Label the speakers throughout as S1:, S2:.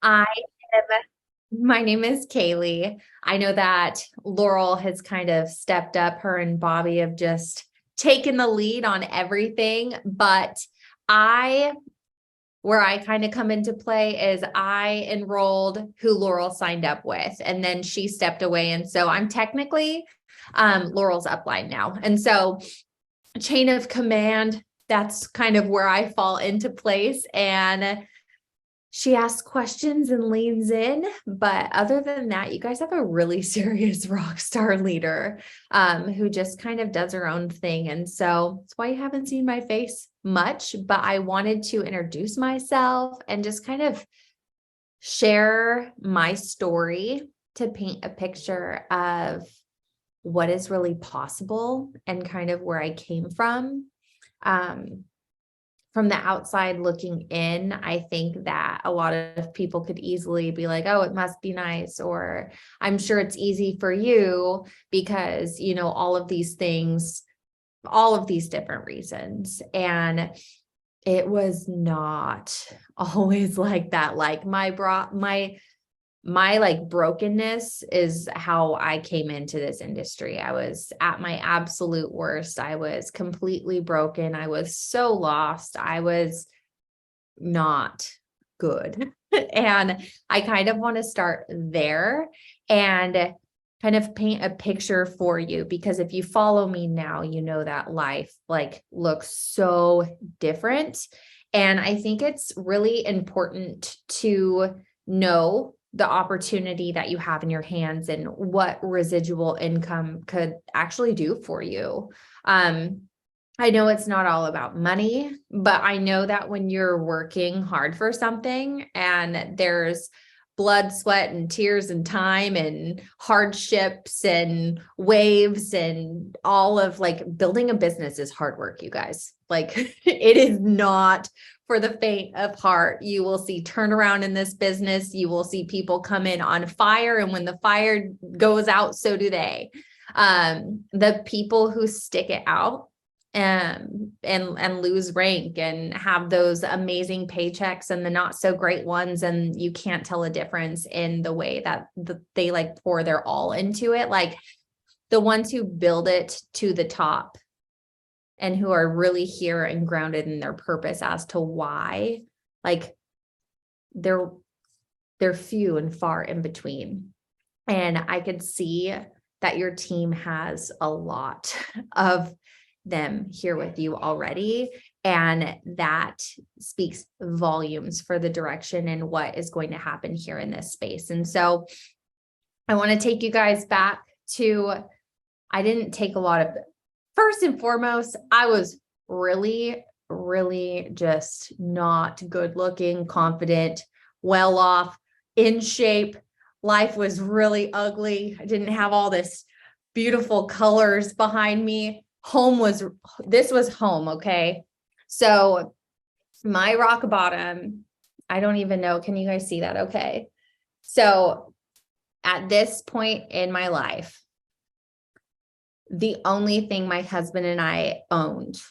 S1: I My name is Kaylee. I know that Laurel has kind of stepped up. Her and Bobby have just taken the lead on everything. But I, where I kind of come into play is I enrolled who Laurel signed up with, and then she stepped away. And so I'm technically Laurel's upline now. And so chain of command, that's kind of where I fall into place. And she asks questions and leans in. But other than that, you guys have a really serious rock star leader who just kind of does her own thing. And so that's why you haven't seen my face much, but I wanted to introduce myself and just kind of share my story to paint a picture of what is really possible and kind of where I came from. Um, from the outside looking in, I think that a lot of people could easily be like, oh, it must be nice, or I'm sure it's easy for you because, all of these things, all of these different reasons. And it was not always like that. Like my like brokenness is how I came into this industry. I was at my absolute worst. I was completely broken. I was so lost. I was not good. And I kind of want to start there and kind of paint a picture for you, because if you follow me now, you know that life like looks so different. And I think it's really important to know the opportunity that you have in your hands and what residual income could actually do for you. I know it's not all about money, but I know that when you're working hard for something and there's blood, sweat, and tears and time and hardships and waves and all of like building a business is hard work, you guys. Like it is not for the faint of heart. You will see turnaround in this business. You will see people come in on fire, and when the fire goes out, so do they. The people who stick it out and lose rank and have those amazing paychecks and the not so great ones, and you can't tell a difference in the way that they like pour their all into it, like the ones who build it to the top and who are really here and grounded in their purpose as to why, like they're few and far in between. And I could see that your team has a lot of them here with you already. And that speaks volumes for the direction and what is going to happen here in this space. And so I want to take you guys back to, I didn't take a lot of, first and foremost, I was really, really just not good looking, confident, well off, in shape. Life was really ugly. I didn't have all this beautiful colors behind me. This was home. Okay. So my rock bottom, I don't even know. Can you guys see that? Okay. So at this point in my life, the only thing my husband and I owned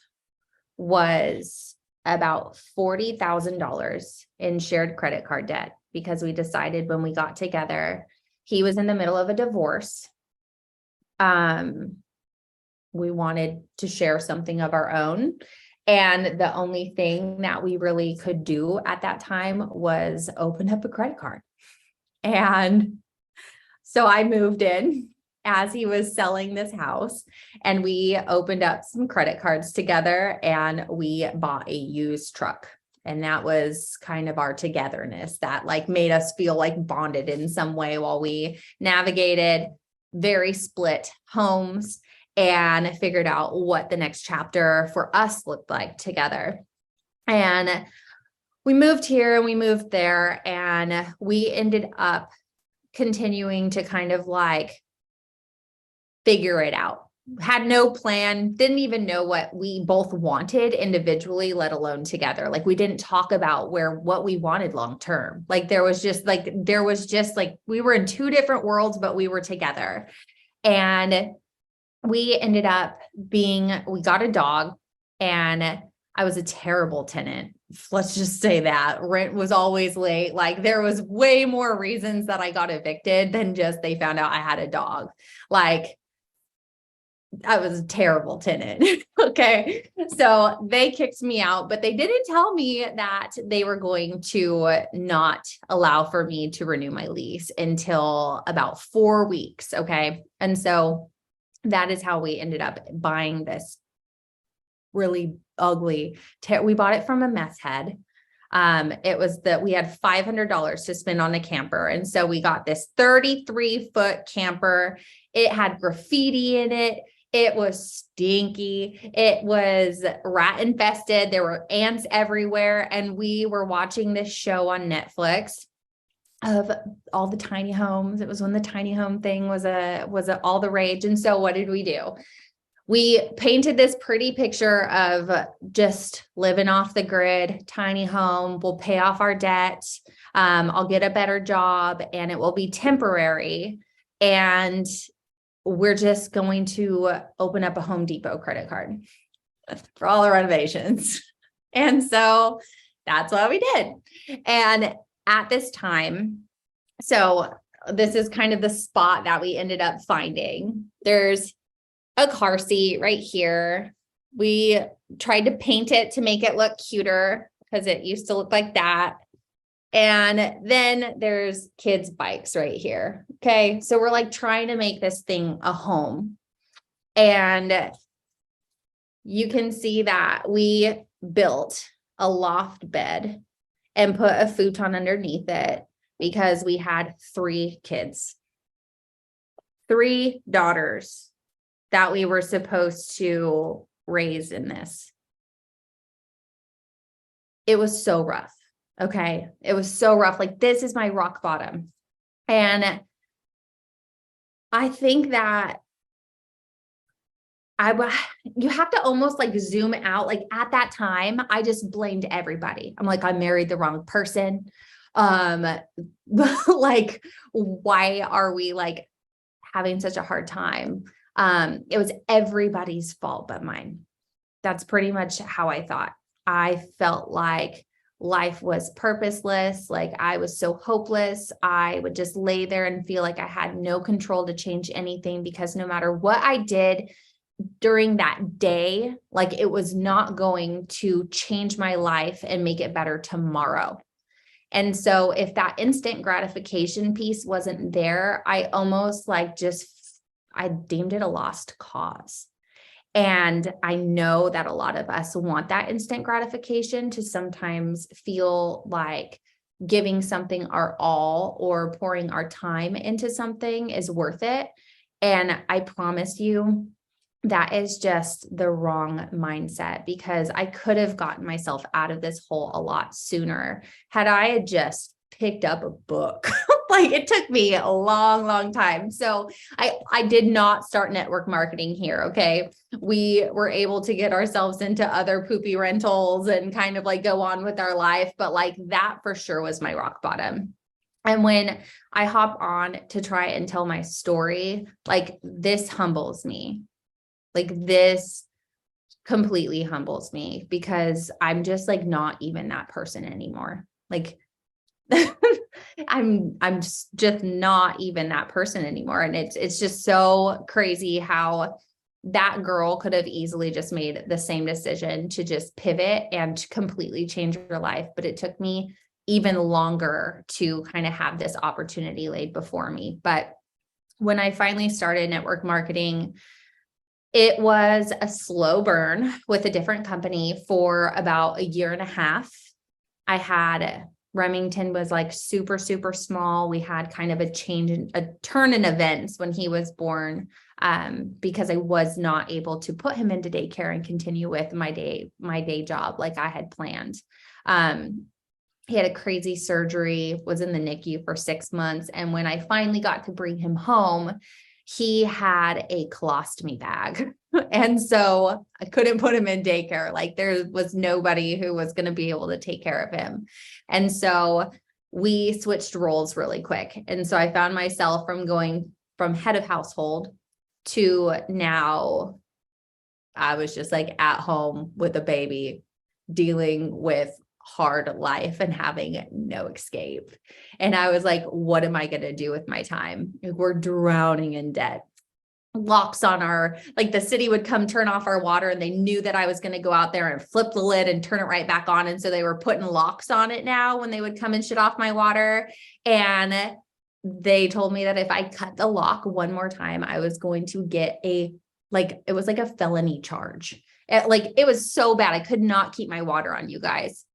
S1: was about $40,000 in shared credit card debt, because we decided when we got together, he was in the middle of a divorce. We wanted to share something of our own. And the only thing that we really could do at that time was open up a credit card. And so I moved in as he was selling this house, and we opened up some credit cards together and we bought a used truck. And that was kind of our togetherness that like made us feel like bonded in some way while we navigated very split homes and figured out what the next chapter for us looked like together. And we moved here and we moved there, and we ended up continuing to kind of like figure it out. Had no plan, didn't even know what we both wanted individually, let alone together. Like we didn't talk about what we wanted long term. Like there was just like we were in two different worlds, but we were together. And we ended up we got a dog, and I was a terrible tenant. let's just say that rent was always late. Like there was way more reasons that I got evicted than just they found out I had a dog. Like I was a terrible tenant. Okay. So they kicked me out, but they didn't tell me that they were going to not allow for me to renew my lease until about 4 weeks. Okay. And so that is how we ended up buying this really ugly. We bought it from a mess head. It was that we had $500 to spend on a camper. And so we got this 33-foot camper. It had graffiti in it. It was stinky. It was rat infested. There were ants everywhere. And we were watching this show on Netflix of all the tiny homes. It was when the tiny home thing was all the rage. And so what did we do? We painted this pretty picture of just living off the grid, tiny home. We'll pay off our debt. I'll get a better job and it will be temporary. And we're just going to open up a Home Depot credit card for all the renovations. And so that's what we did. And at this time, so this is kind of the spot that we ended up finding. There's a car seat right here. We tried to paint it to make it look cuter because it used to look like that. And then there's kids' bikes right here. Okay. So we're like trying to make this thing a home. And you can see that we built a loft bed and put a futon underneath it because we had 3 kids, 3 daughters that we were supposed to raise in this. It was so rough. Okay. It was so rough. Like this is my rock bottom. And I think that you have to almost like zoom out. Like at that time, I just blamed everybody. I'm like, I married the wrong person. Like, why are we like having such a hard time? It was everybody's fault but mine. That's pretty much how I thought. I felt like life was purposeless. Like I was so hopeless. I would just lay there and feel like I had no control to change anything because no matter what I did during that day, like it was not going to change my life and make it better tomorrow. And so if that instant gratification piece wasn't there, I almost like I deemed it a lost cause. And I know that a lot of us want that instant gratification to sometimes feel like giving something our all or pouring our time into something is worth it. And I promise you, that is just the wrong mindset because I could have gotten myself out of this hole a lot sooner had I had just picked up a book. Like it took me a long, long time. So I did not start network marketing here. Okay. We were able to get ourselves into other poopy rentals and kind of like go on with our life. But like that for sure was my rock bottom. And when I hop on to try and tell my story, like this humbles me. Like this completely humbles me because I'm just like not even that person anymore. Like I'm just not even that person anymore. And it's just so crazy how that girl could have easily just made the same decision to just pivot and completely change her life. But it took me even longer to kind of have this opportunity laid before me. But when I finally started network marketing, it was a slow burn with a different company for about 1.5 years. I had Remington was like super, super small. We had kind of a turn in events when he was born, because I was not able to put him into daycare and continue with my day job like I had planned. He had a crazy surgery, was in the NICU for 6 months. And when I finally got to bring him home, he had a colostomy bag. And so I couldn't put him in daycare. Like there was nobody who was going to be able to take care of him. And so we switched roles really quick. And so I found myself from going from head of household to now I was just like at home with a baby dealing with hard life and having no escape. And I was like, what am I going to do with my time? We're drowning in debt. Locks on like the city would come turn off our water, and they knew that I was going to go out there and flip the lid and turn it right back on. And so they were putting locks on it now when they would come and shut off my water. And they told me that if I cut the lock one more time, I was going to get it was like a felony charge. It was so bad. I could not keep my water on, you guys.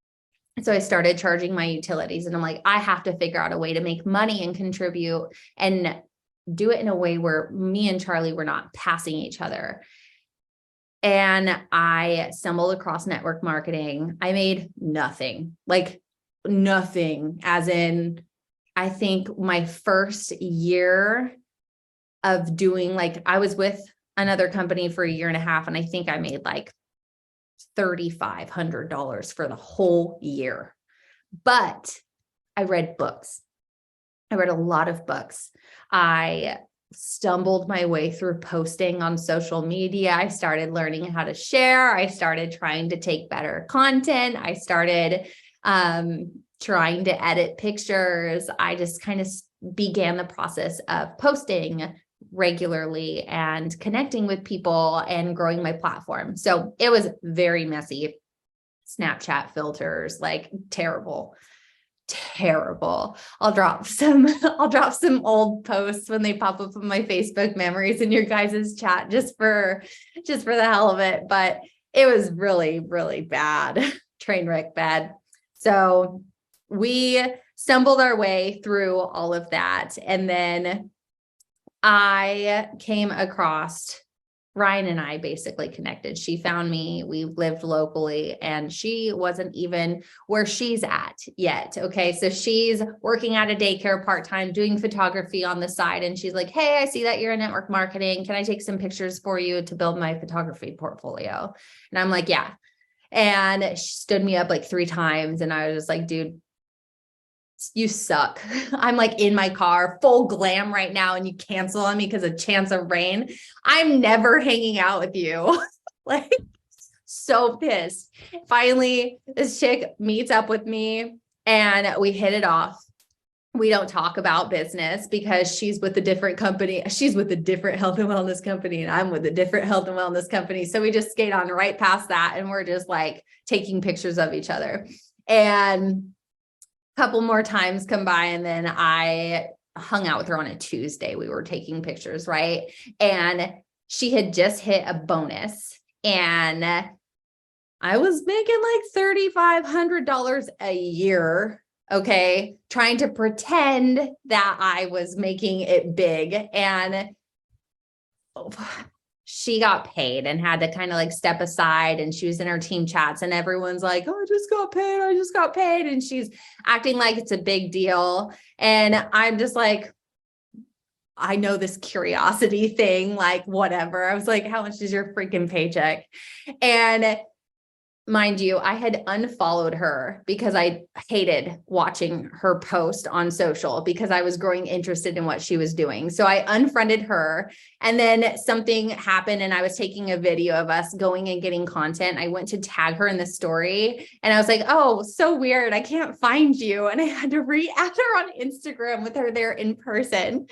S1: So I started charging my utilities, and I'm like, I have to figure out a way to make money and contribute and do it in a way where me and Charlie were not passing each other. And I stumbled across network marketing. I made nothing, as in, I think my first year of doing, I was with another company for a year and a half, and I think I made $3,500 for the whole year. But I read books. I read a lot of books. I stumbled my way through posting on social media. I started learning how to share. I started trying to take better content. I started trying to edit pictures. I just kind of began the process of posting regularly and connecting with people and growing my platform. So it was very messy. Snapchat filters, terrible. I'll drop some old posts when they pop up on my Facebook memories in your guys' chat just for the hell of it. But it was really, really bad, train wreck bad. So we stumbled our way through all of that. And then I came across Ryan, and I basically connected. She found me. We lived locally, and she wasn't even where she's at yet. Okay. So she's working at a daycare part-time, doing photography on the side. And she's like, hey, I see that you're in network marketing. Can I take some pictures for you to build my photography portfolio? And I'm like, yeah. And she stood me up 3 times. And I was just like, dude, you suck. I'm in my car, full glam right now, and you cancel on me because of chance of rain. I'm never hanging out with you. So pissed. Finally, this chick meets up with me and we hit it off. We don't talk about business because she's with a different company. She's with a different health and wellness company, and I'm with a different health and wellness company. So we just skate on right past that, and we're just taking pictures of each other. And couple more times come by, and then I hung out with her on a Tuesday. We were taking pictures, right? And she had just hit a bonus, and I was making $3,500 a year. Okay. Trying to pretend that I was making it big, and she got paid and had to kind of step aside, and she was in her team chats, and everyone's like, oh, I just got paid. And she's acting like it's a big deal. And I'm just I know this curiosity thing, whatever. I was like, how much is your freaking paycheck? And mind you, I had unfollowed her because I hated watching her post on social because I was growing interested in what she was doing. So I unfriended her, and then something happened, and I was taking a video of us going and getting content. I went to tag her in the story, and I was like, oh, so weird. I can't find you. And I had to re-add her on Instagram with her there in person.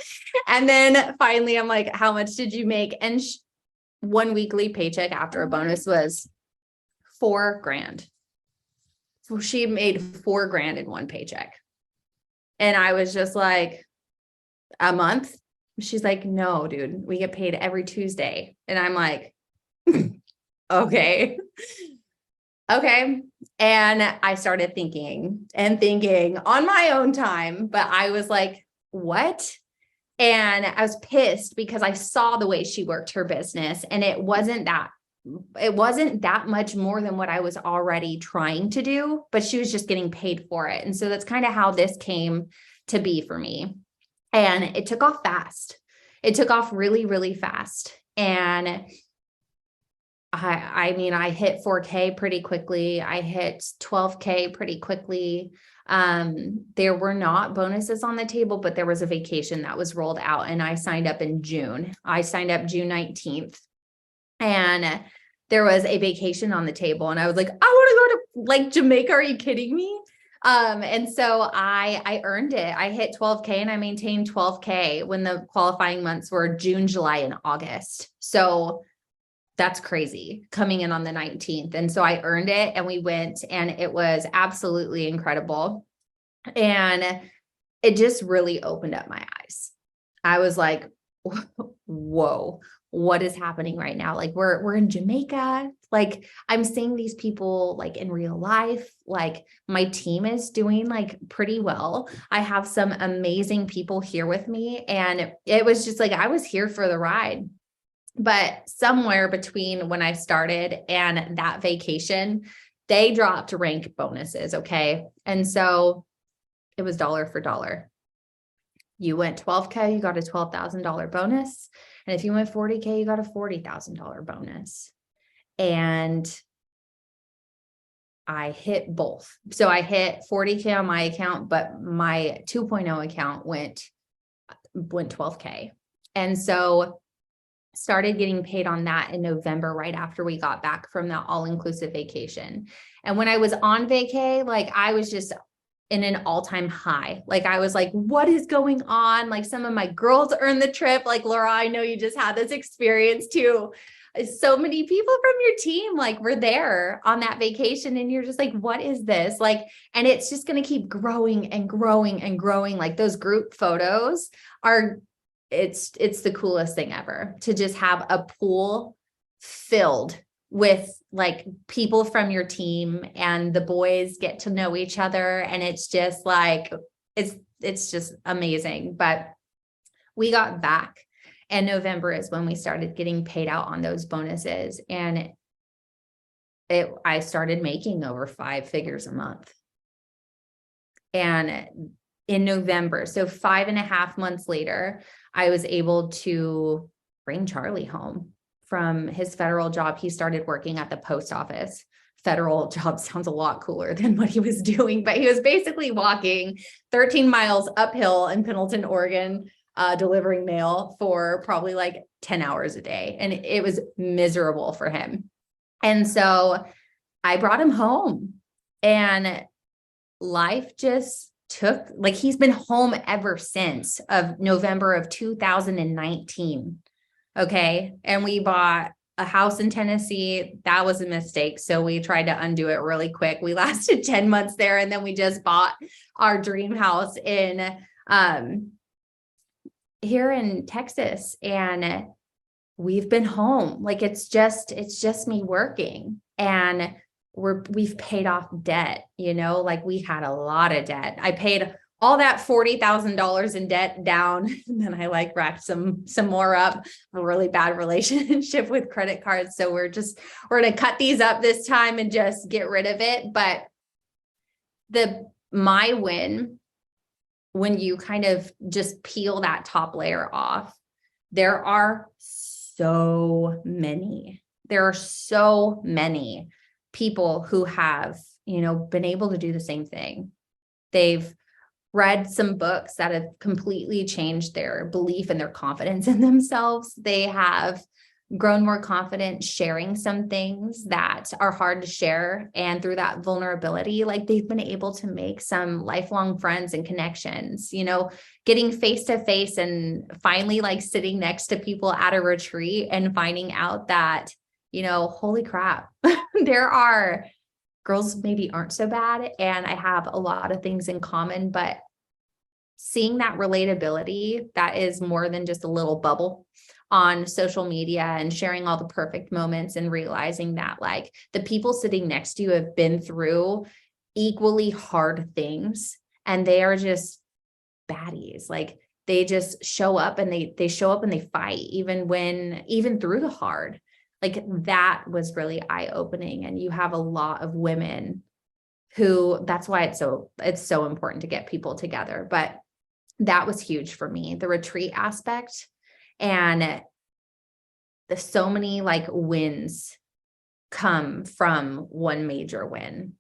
S1: And then finally I'm like, how much did you make? And one weekly paycheck after a bonus was $4,000. So she made $4,000 in one paycheck. And I was just like, a month? She's like, no, dude, we get paid every Tuesday. And I'm like, okay. And I started thinking on my own time, but I was like, what? And I was pissed because I saw the way she worked her business, and it wasn't that much more than what I was already trying to do, but she was just getting paid for it. And so that's kind of how this came to be for me. And it took off fast. It took off really, really fast. And I hit 4K pretty quickly. I hit 12K pretty quickly. There were not bonuses on the table, but there was a vacation that was rolled out, and I signed up in June. I signed up June 19th. And there was a vacation on the table, and I was like, I want to go to like Jamaica, are you kidding me? And so I earned it. I hit 12K and I maintained 12K when the qualifying months were June, July, and August. So that's crazy, coming in on the 19th. And so I earned it and we went, and it was absolutely incredible. And it just really opened up my eyes. I was like, whoa, what is happening right now? Like we're in Jamaica. Like I'm seeing these people like in real life. Like my team is doing like pretty well. I have some amazing people here with me. And it was just like, I was here for the ride. But somewhere between when I started and that vacation, they dropped rank bonuses. Okay. And so it was dollar for dollar. You went 12K, you got a $12,000 bonus. And if you went 40K, you got a $40,000 bonus. And I hit both. So I hit 40K on my account, but my 2.0 account went 12K. And so started getting paid on that in November, right after we got back from that all-inclusive vacation. And when I was on vacay, like I was just in an all-time high. Like I was like, what is going on? Like some of my girls earned the trip. Like Laura, I know you just had this experience too. So many people from your team, like were there on that vacation, and you're just like, what is this? Like, and it's just going to keep growing and growing and growing. Like those group photos are, it's the coolest thing ever to just have a pool filled with like people from your team, and the boys get to know each other. And it's just like, it's just amazing. But we got back, and November is when we started getting paid out on those bonuses. And I started making over 5 figures a month. And in November, so 5.5 months later, I was able to bring Charlie home from his federal job. He started working at the post office. Federal job sounds a lot cooler than what he was doing, but he was basically walking 13 miles uphill in Pendleton, Oregon, delivering mail for probably like 10 hours a day. And it was miserable for him. And so I brought him home, and life just took, like, he's been home ever since of November of 2019. Okay. And we bought a house in Tennessee. That was a mistake. So we tried to undo it really quick. We lasted 10 months there. And then we just bought our dream house in, here in Texas. And we've been home. Like, it's just me working, and we've paid off debt, like we had a lot of debt. I paid all that $40,000 in debt down. And then I like racked some more up, a really bad relationship with credit cards. So we're going to cut these up this time and just get rid of it. But my win, when you kind of just peel that top layer off, there are so many people who have, been able to do the same thing. They've read some books that have completely changed their belief and their confidence in themselves. They have grown more confident sharing some things that are hard to share. And through that vulnerability, like, they've been able to make some lifelong friends and connections, getting face to face, and finally like sitting next to people at a retreat and finding out that, holy crap, there are girls maybe aren't so bad. And I have a lot of things in common, but seeing that relatability, that is more than just a little bubble on social media, and sharing all the perfect moments, and realizing that like the people sitting next to you have been through equally hard things, and they are just baddies. Like, they just show up, and they show up and they fight even through the hard. Like, that was really eye-opening. And you have a lot of women who, that's why it's so important to get people together. But that was huge for me, the retreat aspect. And so many like wins come from one major win,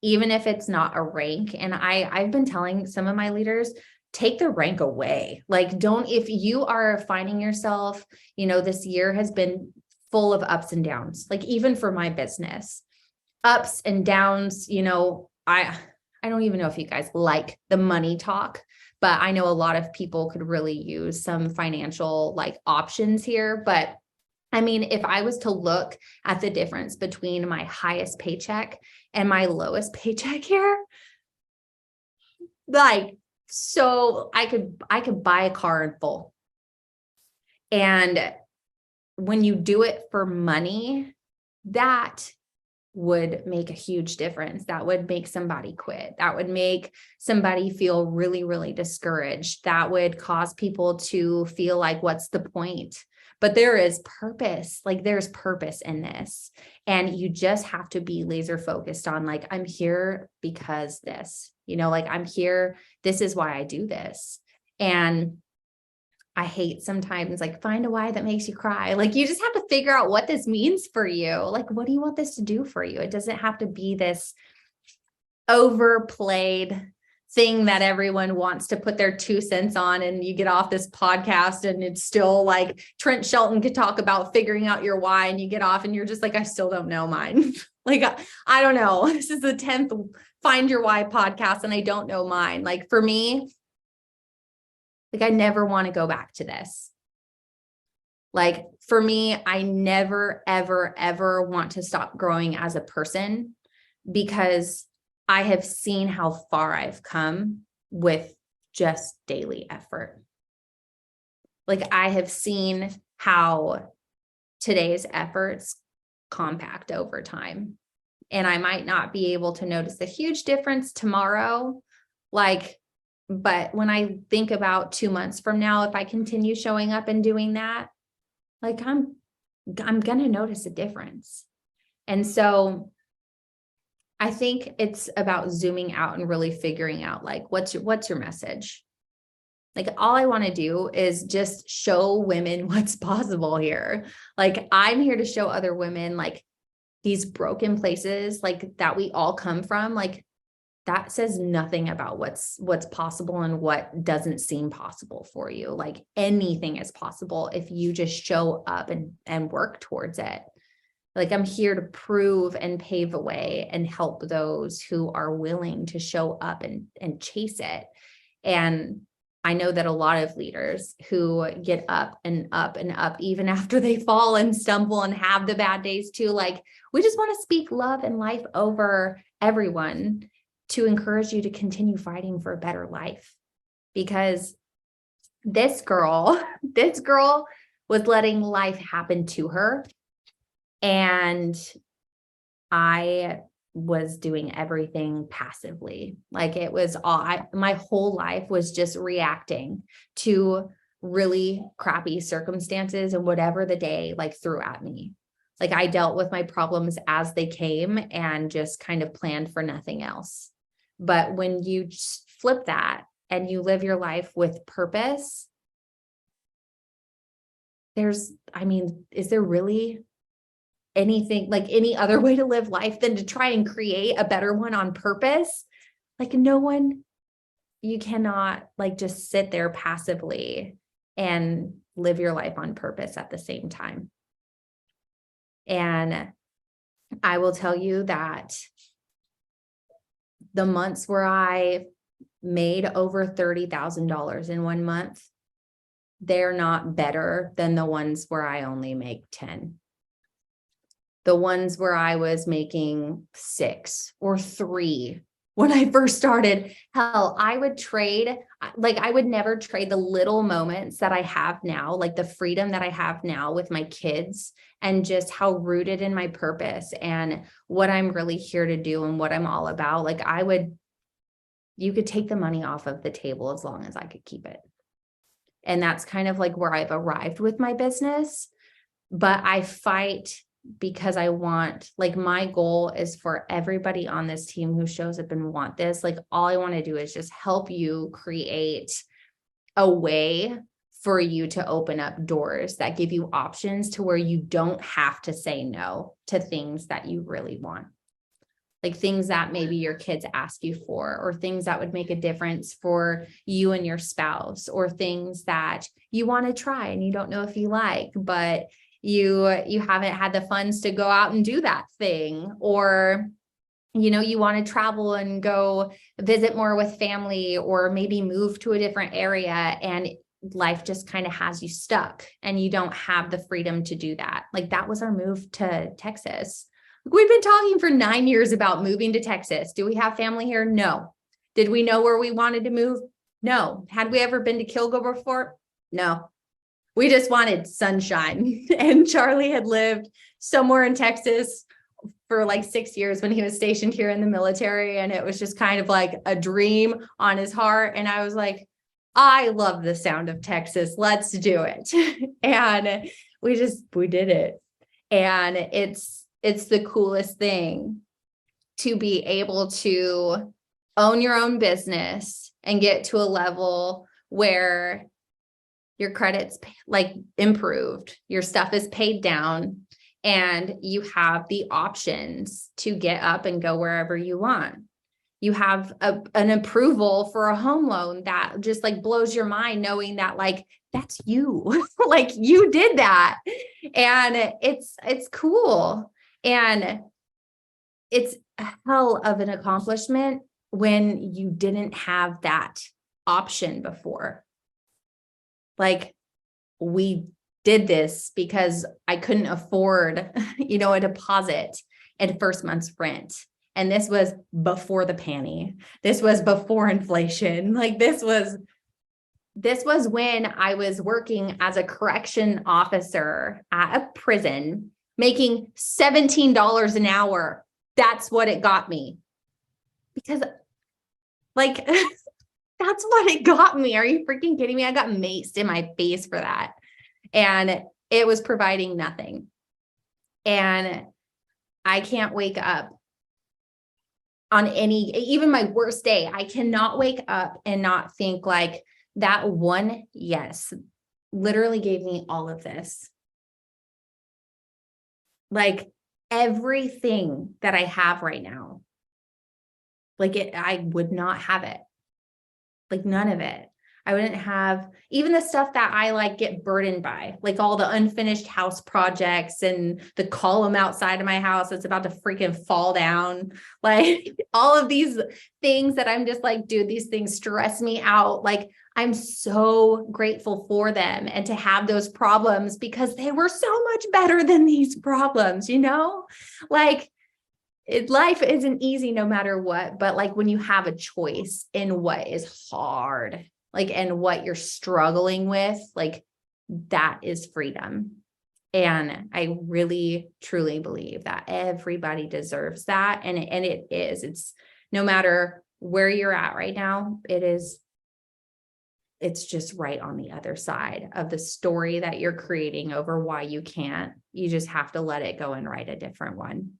S1: even if it's not a rank. And I've been telling some of my leaders, take the rank away. Like, if you are finding yourself, this year has been full of ups and downs, like even for my business, ups and downs. I don't even know if you guys like the money talk, but I know a lot of people could really use some financial like options here. But I mean, if I was to look at the difference between my highest paycheck and my lowest paycheck here, like, so I could buy a car in full. And when you do it for money, that would make a huge difference. That would make somebody quit. That would make somebody feel really, really discouraged. That would cause people to feel like, what's the point? But there is purpose. Like, there's purpose in this. And you just have to be laser focused on, like, I'm here because this, like, I'm here. This is why I do this. And I hate sometimes, like, find a why that makes you cry. Like, you just have to figure out what this means for you. Like, what do you want this to do for you? It doesn't have to be this overplayed thing that everyone wants to put their 2 cents on. And you get off this podcast and it's still like Trent Shelton could talk about figuring out your why, and you get off and you're just like, I still don't know mine. Like, I don't know. This is the 10th Find Your Why podcast, and I don't know mine. Like, for me, like, I never want to go back to this. Like, for me, I never, ever, ever want to stop growing as a person, because I have seen how far I've come with just daily effort. Like, I have seen how today's efforts compact over time. And I might not be able to notice a huge difference tomorrow. But when I think about 2 months from now, if I continue showing up and doing that, like, I'm going to notice a difference. And so I think it's about zooming out and really figuring out, like, what's your message? Like, all I want to do is just show women what's possible here. Like, I'm here to show other women, like, these broken places, like, that we all come from. Like, that says nothing about what's possible and what doesn't seem possible for you. Like, anything is possible if you just show up and work towards it. Like, I'm here to prove and pave a way and help those who are willing to show up and chase it. And I know that a lot of leaders who get up and up and up, even after they fall and stumble and have the bad days too, like, we just want to speak love and life over everyone to encourage you to continue fighting for a better life. Because this girl was letting life happen to her. And I was doing everything passively. Like, it was my whole life was just reacting to really crappy circumstances and whatever the day like threw at me. Like, I dealt with my problems as they came and just kind of planned for nothing else. But when you just flip that and you live your life with purpose, is there really anything, like, any other way to live life than to try and create a better one on purpose? Like, you cannot, like, just sit there passively and live your life on purpose at the same time. And I will tell you that the months where I made over $30,000 in 1 month, they're not better than the ones where I only make 10. The ones where I was making 6 or 3 when I first started, hell, I would never trade the little moments that I have now, like the freedom that I have now with my kids, and just how rooted in my purpose and what I'm really here to do and what I'm all about. Like, you could take the money off of the table as long as I could keep it. And that's kind of like where I've arrived with my business. But I fight because I want, like, my goal is for everybody on this team who shows up and want this. Like, all I want to do is just help you create a way for you to open up doors that give you options to where you don't have to say no to things that you really want. Like, things that maybe your kids ask you for, or things that would make a difference for you and your spouse, or things that you want to try and you don't know if you like, but you haven't had the funds to go out and do that thing, or you want to travel and go visit more with family, or maybe move to a different area, and life just kind of has you stuck and you don't have the freedom to do that. Like that was our move to Texas. We've been talking for 9 years about moving to Texas. Do we have family here? No. Did we know where we wanted to move? No. Had we ever been to Kilgore before? No. We just wanted sunshine. And Charlie had lived somewhere in Texas for like 6 years when he was stationed here in the military. And it was just kind of like a dream on his heart. And I was like, I love the sound of Texas. Let's do it. And we did it. And it's the coolest thing to be able to own your own business and get to a level where your credit's like improved, your stuff is paid down, and you have the options to get up and go wherever you want. You have an approval for a home loan that just like blows your mind, knowing that like, that's you, like you did that. And it's cool. And it's a hell of an accomplishment when you didn't have that option before. Like we did this because I couldn't afford, a deposit and first month's rent. And this was before the panty. This was before inflation. Like this was when I was working as a correction officer at a prison, making $17 an hour. That's what it got me. Because like, that's what it got me. Are you freaking kidding me? I got maced in my face for that. And it was providing nothing. And I can't wake up on even my worst day. I cannot wake up and not think like that one yes literally gave me all of this. Like everything that I have right now, like I would not have it. Like none of it. I wouldn't have even the stuff that I like get burdened by, like all the unfinished house projects and the column outside of my house that's about to freaking fall down. Like all of these things that I'm just like, dude, these things stress me out. Like I'm so grateful for them and to have those problems because they were so much better than these problems, like life isn't easy no matter what, but like when you have a choice in what is hard, like, and what you're struggling with, like that is freedom. And I really, truly believe that everybody deserves that. And it's no matter where you're at right now, it's just right on the other side of the story that you're creating over why you can't. You just have to let it go and write a different one.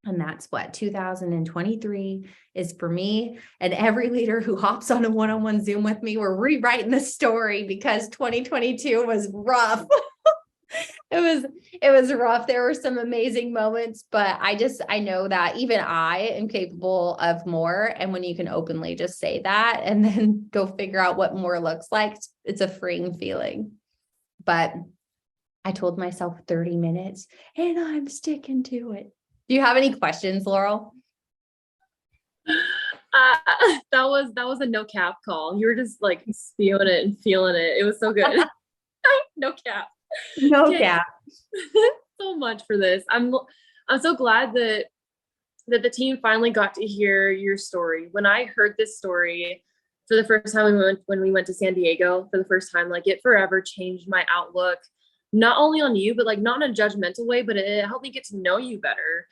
S1: And that's what 2023 is for me. And every leader who hops on a one-on-one Zoom with me, we're rewriting the story because 2022 was rough. It was rough. There were some amazing moments, but I know that even I am capable of more. And when you can openly just say that and then go figure out what more looks like, it's a freeing feeling. But I told myself 30 minutes and I'm sticking to it. Do you have any questions, Laurel?
S2: That was a no cap call. You were just like spewing it and feeling it. It was so good. No cap.
S1: No cap.
S2: So much for this. I'm so glad that the team finally got to hear your story. When I heard this story for the first time when we went to San Diego for the first time, like it forever changed my outlook, not only on you, but like not in a judgmental way, but it helped me get to know you better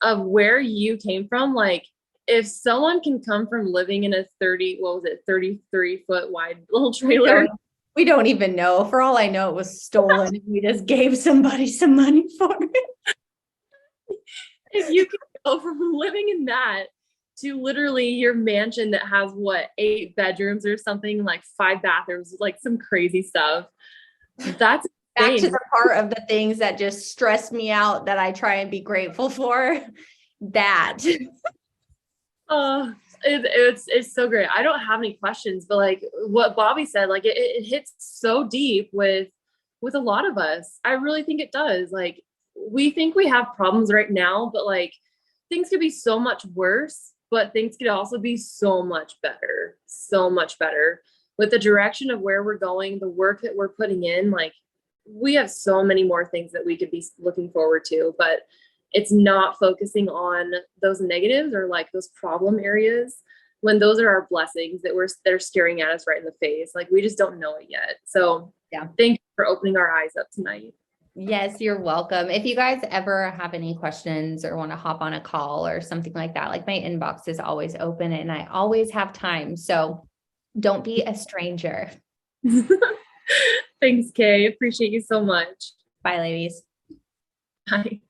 S2: of where you came from. Like if someone can come from living in a 33-foot wide little trailer.
S1: We don't even know. For all I know, it was stolen. And we just gave somebody some money for it.
S2: If you can go from living in that to literally your mansion that has 8 bedrooms or something, like 5 bathrooms, like some crazy stuff. That's
S1: back to the part of the things that just stress me out that I try and be grateful for. That.
S2: It's so great. I don't have any questions, but like what Bobby said, like it hits so deep with with a lot of us. I really think it does. Like, we think we have problems right now, but like things could be so much worse, but things could also be so much better, so much better with the direction of where we're going, the work that we're putting in. Like, we have so many more things that we could be looking forward to, but it's not focusing on those negatives or like those problem areas when those are our blessings that are staring at us right in the face. Like, we just don't know it yet. So
S1: Yeah.
S2: thank you for opening our eyes up tonight.
S1: Yes, you're welcome. If you guys ever have any questions or want to hop on a call or something like that, like my inbox is always open and I always have time. So don't be a stranger.
S2: Thanks, Kay. Appreciate you so much.
S1: Bye, ladies.
S2: Bye.